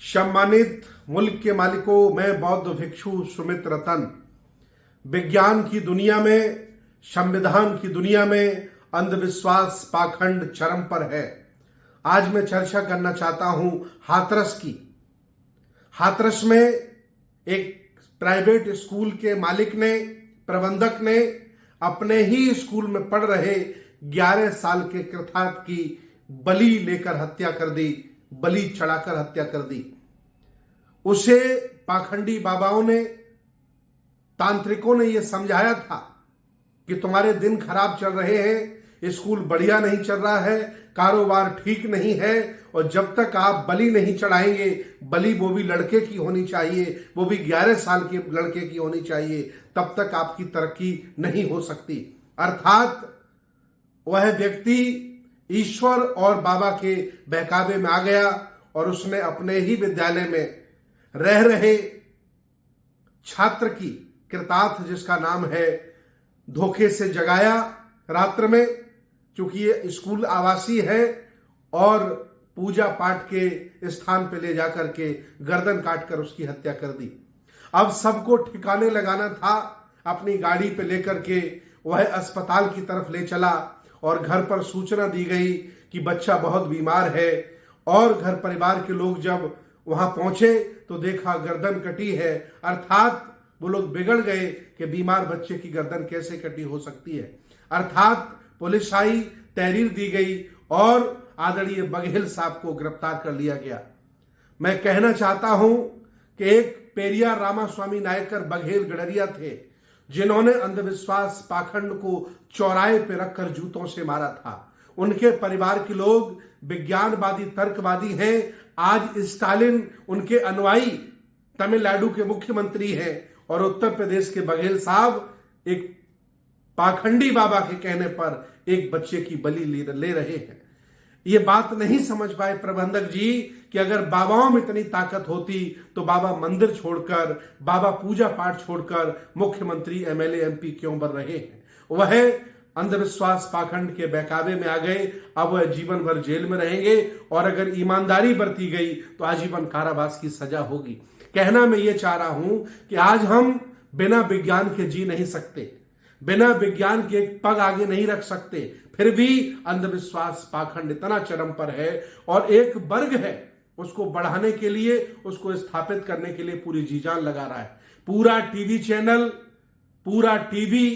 सम्मानित मुल्क के मालिकों, मैं बौद्ध भिक्षु सुमित रतन। विज्ञान की दुनिया में, संविधान की दुनिया में अंधविश्वास पाखंड चरम पर है। आज मैं चर्चा करना चाहता हूं हाथरस की। हाथरस में एक प्राइवेट स्कूल के मालिक ने, प्रबंधक ने अपने ही स्कूल में पढ़ रहे 11 साल के कृतार्थ की बलि लेकर हत्या कर दी, बलि चढ़ाकर हत्या कर दी। उसे पाखंडी बाबाओं ने, तांत्रिकों ने यह समझाया था कि तुम्हारे दिन खराब चल रहे हैं, स्कूल बढ़िया नहीं चल रहा है, कारोबार ठीक नहीं है, और जब तक आप बलि नहीं चढ़ाएंगे, बलि वो भी लड़के की होनी चाहिए, वो भी 11 साल के लड़के की होनी चाहिए, तब तक आपकी तरक्की नहीं हो सकती। अर्थात वह व्यक्ति ईश्वर और बाबा के बहकावे में आ गया और उसने अपने ही विद्यालय में रह रहे छात्र की कृतार्थ, जिसका नाम है, धोखे से जगाया रात्र में। क्योंकि ये स्कूल आवासीय है और पूजा पाठ के स्थान पे ले जाकर के गर्दन काटकर उसकी हत्या कर दी। अब सबको ठिकाने लगाना था। अपनी गाड़ी पे लेकर के वह अस्पताल की तरफ ले चला और घर पर सूचना दी गई कि बच्चा बहुत बीमार है। और घर परिवार के लोग जब वहां पहुंचे तो देखा गर्दन कटी है। अर्थात वो लोग बिगड़ गए कि बीमार बच्चे की गर्दन कैसे कटी हो सकती है। अर्थात पुलिस आई, तहरीर दी गई और आदरणीय बघेल साहब को गिरफ्तार कर लिया गया। मैं कहना चाहता हूं कि एक पेरियार रामास्वामी नायकर बघेल गडरिया थे, जिन्होंने अंधविश्वास पाखंड को चौराहे पे रखकर जूतों से मारा था। उनके परिवार के लोग विज्ञानवादी, तर्कवादी हैं। आज स्टालिन उनके अनुयायी तमिलनाडु के मुख्यमंत्री हैं और उत्तर प्रदेश के बघेल साहब एक पाखंडी बाबा के कहने पर एक बच्चे की बलि ले रहे हैं। ये बात नहीं समझ पाए प्रबंधक जी कि अगर बाबाओं में इतनी ताकत होती तो बाबा मंदिर छोड़कर, बाबा पूजा पाठ छोड़कर मुख्यमंत्री, एमएलए, एमपी क्यों बन रहे हैं। वह अंधविश्वास पाखंड के बहकावे में आ गए। अब वह जीवन भर जेल में रहेंगे और अगर ईमानदारी बरती गई तो आजीवन कारावास की सजा होगी। कहना मैं ये चाह रहा हूं कि आज हम बिना विज्ञान के जी नहीं सकते, बिना विज्ञान के एक पग आगे नहीं रख सकते। फिर भी अंधविश्वास पाखंड इतना चरम पर है और एक वर्ग है उसको बढ़ाने के लिए, उसको स्थापित करने के लिए पूरी जी जान लगा रहा है। पूरा टीवी चैनल, पूरा टीवी,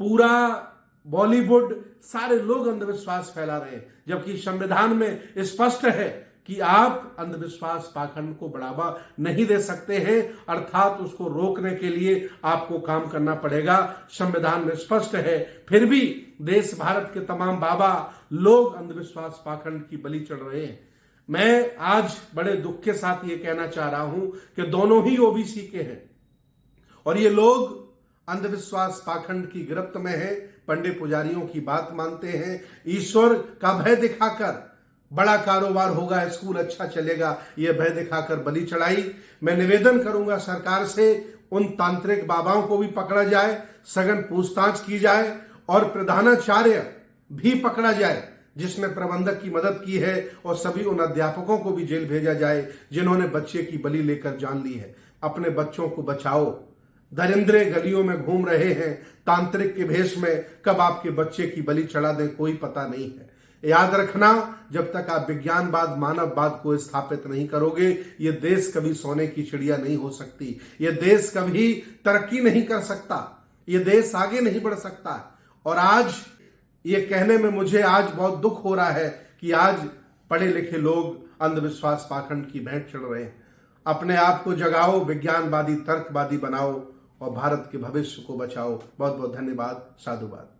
पूरा बॉलीवुड, सारे लोग अंधविश्वास फैला रहे हैं, जबकि संविधान में स्पष्ट है कि आप अंधविश्वास पाखंड को बढ़ावा नहीं दे सकते हैं। अर्थात उसको रोकने के लिए आपको काम करना पड़ेगा। संविधान में स्पष्ट है। फिर भी देश, भारत के तमाम बाबा लोग अंधविश्वास पाखंड की बलि चढ़ रहे हैं। मैं आज बड़े दुख के साथ ये कहना चाह रहा हूं कि दोनों ही ओबीसी के हैं और ये लोग अंधविश्वास पाखंड की गिरफ्त में है। पंडित पुजारियों की बात मानते हैं, ईश्वर का भय दिखाकर बड़ा कारोबार होगा, स्कूल अच्छा चलेगा, यह भय दिखाकर बलि चढ़ाई। मैं निवेदन करूंगा सरकार से, उन तांत्रिक बाबाओं को भी पकड़ा जाए, सघन पूछताछ की जाए और प्रधानाचार्य भी पकड़ा जाए जिसने प्रबंधक की मदद की है, और सभी उन अध्यापकों को भी जेल भेजा जाए जिन्होंने बच्चे की बलि लेकर जान ली है। अपने बच्चों को बचाओ। दरिंद्रे गलियों में घूम रहे हैं तांत्रिक के भेष में, कब आपके बच्चे की बलि चढ़ा दें कोई पता नहीं है। याद रखना, जब तक आप विज्ञानवाद, मानववाद को स्थापित नहीं करोगे, ये देश कभी सोने की चिड़िया नहीं हो सकती, ये देश कभी तरक्की नहीं कर सकता, ये देश आगे नहीं बढ़ सकता। और आज ये कहने में मुझे आज बहुत दुख हो रहा है कि आज पढ़े लिखे लोग अंधविश्वास पाखंड की भेंट चढ़ रहे हैं। अपने आप को जगाओ, विज्ञानवादी, तर्कवादी बनाओ और भारत के भविष्य को बचाओ। बहुत बहुत धन्यवाद। साधुवाद।